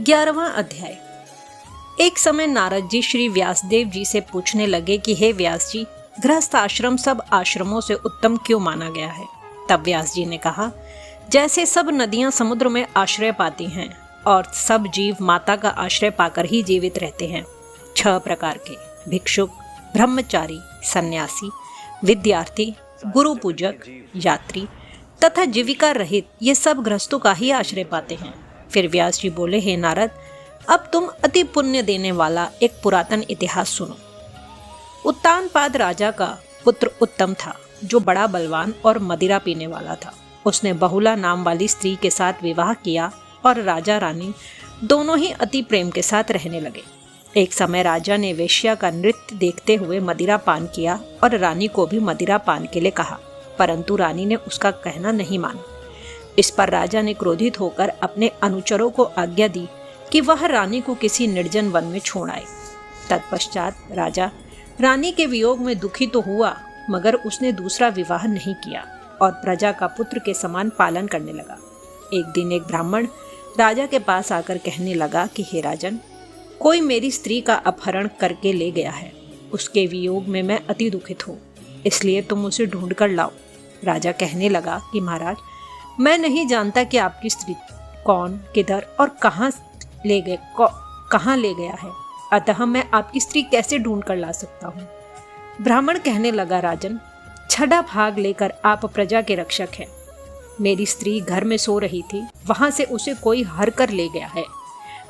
11वां अध्याय। एक समय नारद जी श्री व्यासदेव जी से पूछने लगे कि हे व्यास जी, गृहस्थ आश्रम सब आश्रमों से उत्तम क्यों माना गया है। तब व्यास जी ने कहा, जैसे सब नदियां समुद्र में आश्रय पाती हैं और सब जीव माता का आश्रय पाकर ही जीवित रहते हैं। 6 प्रकार के भिक्षुक, ब्रह्मचारी, सन्यासी, विद्यार्थी, गुरु पूजक, यात्री तथा जीविका रहित ये सब गृहस्थों का ही आश्रय पाते हैं। फिर व्यास जी बोले, हे नारद, अब तुम अति पुण्य देने वाला एक पुरातन इतिहास सुनो। उत्तानपाद राजा का पुत्र उत्तम था, जो बड़ा बलवान और मदिरा पीने वाला था। उसने बहुला नाम वाली स्त्री के साथ विवाह किया और राजा रानी दोनों ही अति प्रेम के साथ रहने लगे। एक समय राजा ने वेश्या का नृत्य देखते हुए मदिरा पान किया और रानी को भी मदिरा पान के लिए कहा, परंतु रानी ने उसका कहना नहीं माना। इस पर राजा ने क्रोधित होकर अपने अनुचरों को आज्ञा दी कि वह रानी को किसी निर्जन वन में छोड़ आए। तत्पश्चात राजा रानी के वियोग में दुखी तो हुआ, मगर उसने दूसरा विवाह नहीं किया और प्रजा का पुत्र के समान पालन करने लगा। एक दिन एक ब्राह्मण राजा के पास आकर कहने लगा कि हे राजन, कोई मेरी स्त्री का अपहरण करके ले गया है। उसके वियोग में मैं अति दुखित हूँ, इसलिए तुम उसे ढूंढ कर लाओ। राजा कहने लगा कि महाराज, मैं नहीं जानता कि आपकी स्त्री कौन, किधर और कहाँ ले गया है, अतः मैं आपकी स्त्री कैसे ढूंढ कर ला सकता हूँ। ब्राह्मण कहने लगा, राजन, छठा भाग लेकर आप प्रजा के रक्षक हैं। मेरी स्त्री घर में सो रही थी, वहां से उसे कोई हर कर ले गया है।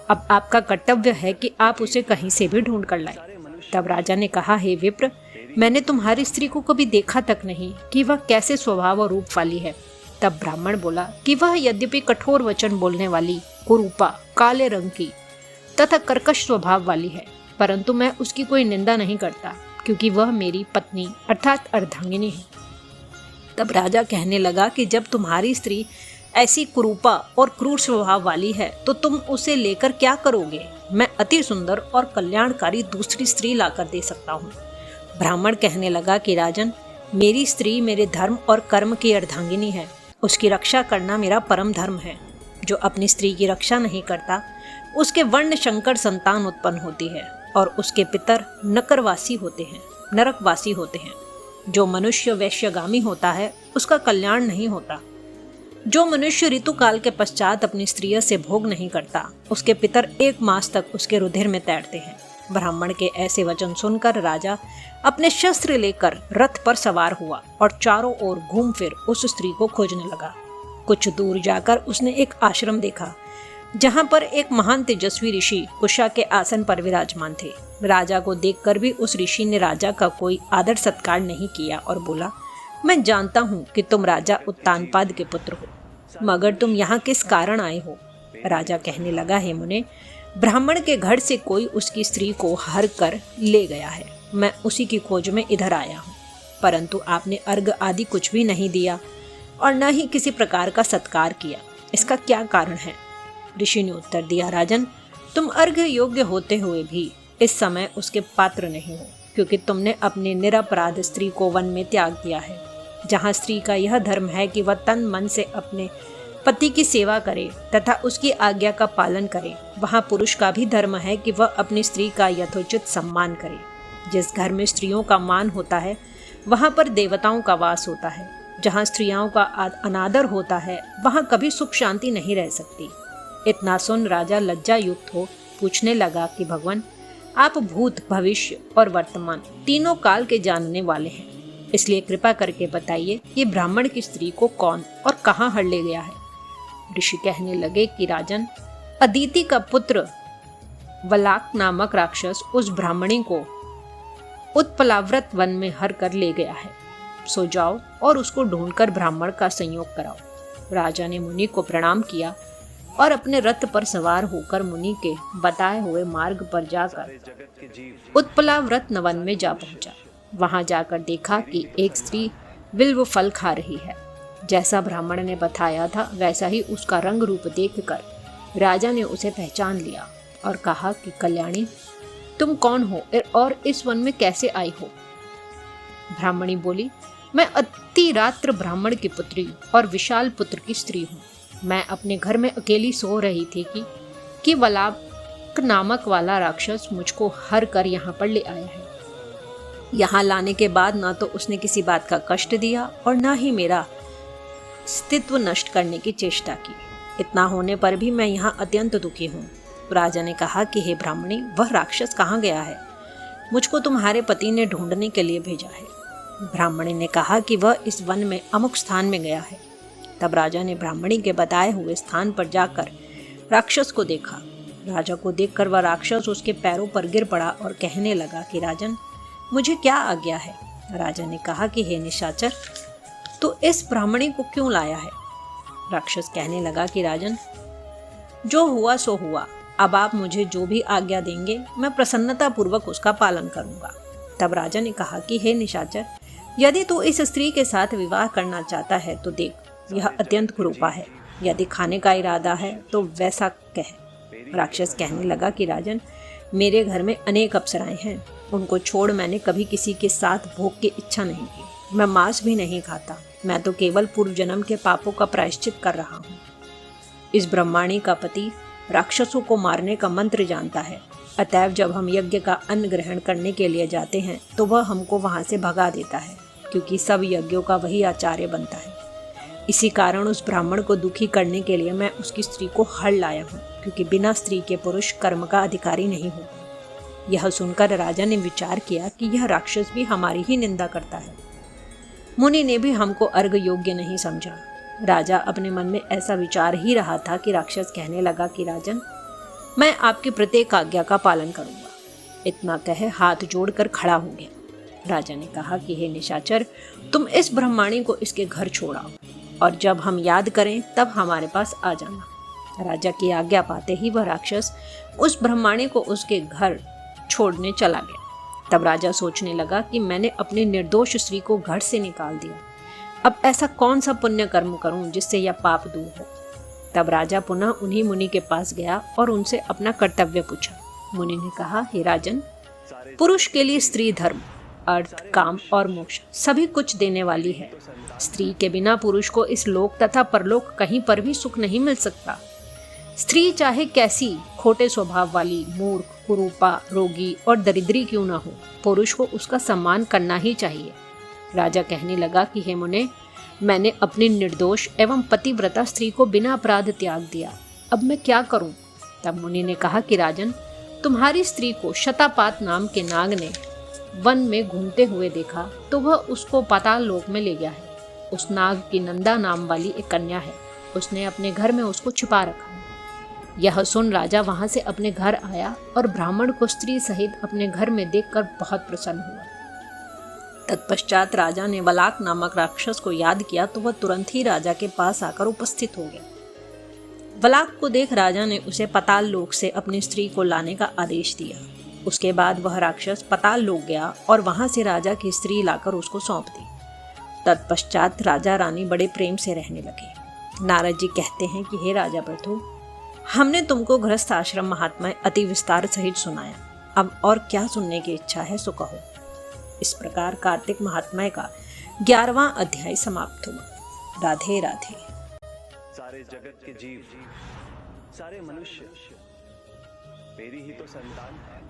अब आपका कर्तव्य है कि आप उसे कहीं से भी ढूंढ कर लाए। तब राजा ने कहा, हे विप्र, मैंने तुम्हारी स्त्री को कभी देखा तक नहीं कि वह कैसे स्वभाव और रूप वाली है। तब ब्राह्मण बोला कि वह यद्यपि कठोर वचन बोलने वाली, कुरूपा, काले रंग की तथा कर्कश स्वभाव वाली है, परंतु मैं उसकी कोई निंदा नहीं करता, क्योंकि वह मेरी पत्नी अर्थात अर्धांगिनी है। तब राजा कहने लगा कि जब तुम्हारी स्त्री ऐसी कुरूपा और क्रूर स्वभाव वाली है तो तुम उसे लेकर क्या करोगे। मैं अति सुंदर और कल्याणकारी दूसरी स्त्री लाकर दे सकता हूँ। ब्राह्मण कहने लगा कि राजन, मेरी स्त्री मेरे धर्म और कर्म की अर्धांगिनी है। उसकी रक्षा करना मेरा परम धर्म है। जो अपनी स्त्री की रक्षा नहीं करता, उसके वर्ण शंकर संतान उत्पन्न होती है और उसके पितर नरकवासी होते हैं। जो मनुष्य वैश्यगामी होता है, उसका कल्याण नहीं होता। जो मनुष्य ऋतुकाल के पश्चात अपनी स्त्रियों से भोग नहीं करता, उसके पितर 1 मास तक उसके रुधिर में तैरते हैं। ब्राह्मण के ऐसे वचन सुनकर राजा अपने शस्त्र लेकर रथ पर सवार हुआ और चारों ओर घूम फिर उस स्त्री को खोजने लगा। कुछ दूर जाकर उसने एक आश्रम देखा, जहां पर एक महान तेजस्वी ऋषि कुशा के आसन पर विराजमान थे। राजा को देखकर भी उस ऋषि ने राजा का कोई आदर सत्कार नहीं किया और बोला, मैं जानता हूँ कि तुम राजा उत्तानपाद के पुत्र हो, मगर तुम यहाँ किस कारण आए हो। राजा कहने लगा, हे मुने, ब्राह्मण के घर से कोई उसकी स्त्री को हर कर ले गया है। मैं उसी की खोज में इधर आया हूँ, परंतु आपने अर्घ आदि कुछ भी नहीं दिया और न ही किसी प्रकार का सत्कार किया। इसका क्या कारण है। ऋषि ने उत्तर दिया, राजन, तुम अर्घ योग्य होते हुए भी इस समय उसके पात्र नहीं हो, क्योंकि तुमने अपने निरपराध स्त्री को वन में त्याग दिया है। जहाँ स्त्री का यह धर्म है कि वह तन मन से अपने पति की सेवा करे तथा उसकी आज्ञा का पालन करे, वहाँ पुरुष का भी धर्म है कि वह अपनी स्त्री का यथोचित सम्मान करे। जिस घर में स्त्रियों का मान होता है, वहाँ पर देवताओं का वास होता है। जहाँ स्त्रियों का अनादर होता है, वहाँ कभी सुख शांति नहीं रह सकती। इतना सुन राजा लज्जा युक्त हो पूछने लगा कि भगवान, आप भूत, भविष्य और वर्तमान तीनों काल के जानने वाले हैं, इसलिए कृपा करके बताइए कि ब्राह्मण की स्त्री को कौन और कहाँ हर ले गया है। ऋषि कहने लगे कि राजन, अदिति का पुत्र वलाक नामक राक्षस उस ब्राह्मणी को उत्पलाव्रत वन में हर कर ले गया है। सो जाओ और उसको ढूंढकर ब्राह्मण का संयोग कराओ। राजा ने मुनि को प्रणाम किया और अपने रथ पर सवार होकर मुनि के बताए हुए मार्ग पर जाकर उत्पलाव्रत वन में जा पहुंचा। वहां जाकर देखा कि एक स्त्री बिल्व फल खा रही है। जैसा ब्राह्मण ने बताया था, वैसा ही उसका रंग रूप देखकर राजा ने उसे पहचान लिया और कहा कि कल्याणी, तुम कौन हो और इस वन में कैसे आई हो। ब्राह्मणी बोली, मैं अति रात्र ब्राह्मण की पुत्री और विशाल पुत्र की स्त्री हूँ। मैं अपने घर में अकेली सो रही थी कि वलाक नामक वाला राक्षस मुझको हर कर यहाँ पर ले आया है। यहाँ लाने के बाद ना तो उसने किसी बात का कष्ट दिया और ना ही मेरा अस्तित्व नष्ट करने की चेष्टा की। इतना होने पर भी मैं यहाँ अत्यंत दुखी हूँ। राजा ने कहा कि हे ब्राह्मणी, वह राक्षस कहाँ गया है? मुझको तुम्हारे पति ने ढूंढने के लिए भेजा है। ब्राह्मणी ने कहा कि वह इस वन में अमुक स्थान में गया है। तब राजा ने ब्राह्मणी के बताए हुए स्थान पर जाकर राक्षस को देखा। राजा को देखकर वह राक्षस उसके पैरों पर गिर पड़ा और कहने लगा कि राजन, मुझे क्या आज्ञा है? राजा ने कहा कि हे निशाचर, तो इस ब्राह्मणी को क्यों लाया है? राक्षस कहने लगा कि राजन, जो हुआ सो हुआ। अब आप मुझे जो भी आज्ञा देंगे मैं प्रसन्नता पूर्वक उसका पालन करूंगा। तब राजा ने कहा कि हे निशाचर, यदि तू इस स्त्री के साथ विवाह करना चाहता है तो देख, यह अत्यंत कुरूपा है। यदि खाने का इरादा है तो वैसा कह। राक्षस कहने लगा कि राजन, मेरे घर में अनेक अप्सराएं हैं, उनको छोड़ मैंने कभी किसी के साथ भोग की इच्छा नहीं की। मैं मांस भी नहीं खाता, मैं तो केवल पूर्व जन्म के पापों का प्रायश्चित कर रहा हूँ। इस ब्रह्माणी का पति राक्षसों को मारने का मंत्र जानता है, अतएव जब हम यज्ञ का अन्न ग्रहण करने के लिए जाते हैं तो वह हमको वहाँ से भगा देता है, क्योंकि सब यज्ञों का वही आचार्य बनता है। इसी कारण उस ब्राह्मण को दुखी करने के लिए मैं उसकी स्त्री को हड़ लाया हूँ, क्योंकि बिना स्त्री के पुरुष कर्म का अधिकारी नहीं होता। यह सुनकर राजा ने विचार किया कि यह राक्षस भी हमारी ही निंदा करता है। मुनि ने भी हमको अर्घ योग्य नहीं समझा। राजा अपने मन में ऐसा विचार ही रहा था कि राक्षस कहने लगा कि राजन, मैं आपकी प्रत्येक आज्ञा का पालन करूंगा। इतना कहे हाथ जोड़कर खड़ा हो गया। राजा ने कहा कि हे निशाचर, तुम इस ब्रह्माणी को इसके घर छोड़ाओ और जब हम याद करें तब हमारे पास आ जाना। राजा की आज्ञा पाते ही वह राक्षस उस ब्रह्माणी को उसके घर छोड़ने चला गया। तब राजा सोचने लगा कि मैंने अपनी निर्दोष स्त्री को घर से निकाल दिया, अब ऐसा कौन सा पुण्य कर्म करूं जिससे यह पाप दूर हो। तब राजा पुनः उन्हीं मुनि के पास गया और उनसे अपना कर्तव्य पूछा। मुनि ने कहा, हे राजन, पुरुष के लिए स्त्री धर्म, अर्थ, काम और मोक्ष सभी कुछ देने वाली है। स्त्री के बिना पुरुष को इस लोक तथा परलोक कहीं पर भी सुख नहीं मिल सकता। स्त्री चाहे कैसी खोटे स्वभाव वाली, मूर्ख, कुरूपा, रोगी और दरिद्री क्यों न हो, पुरुष को उसका सम्मान करना ही चाहिए। राजा कहने लगा कि हे मुने, मैंने अपनी निर्दोष एवं पतिव्रता स्त्री को बिना अपराध त्याग दिया, अब मैं क्या करूं? तब मुनि ने कहा कि राजन, तुम्हारी स्त्री को शतापात नाम के नाग ने वन में घूमते हुए देखा तो वह उसको पाताल लोक में ले गया है। उस नाग की नंदा नाम वाली एक कन्या है, उसने अपने घर में उसको छिपा रखा है। यह सुन राजा वहां से अपने घर आया और ब्राह्मण को स्त्री सहित अपने घर में देखकर बहुत प्रसन्न हुआ। तत्पश्चात राजा ने वलाक नामक राक्षस को याद किया तो वह तुरंत ही राजा के पास आकर उपस्थित हो गया। वलाक को देख राजा ने उसे पाताल लोक से अपनी स्त्री को लाने का आदेश दिया। उसके बाद वह राक्षस पाताल लोक गया और वहां से राजा की स्त्री लाकर उसको सौंप दी। तत्पश्चात राजा रानी बड़े प्रेम से रहने लगे। नारद जी कहते हैं कि हे राजा प्रथु, हमने तुमको गृहस्थ आश्रम महात्मा अति विस्तार सहित सुनाया, अब और क्या सुनने की इच्छा है सो कहो। इस प्रकार कार्तिक महात्म्य का 11वां अध्याय समाप्त हुआ। राधे राधे। सारे जगत के जीव, सारे मनुष्य मेरी ही तो संतान है।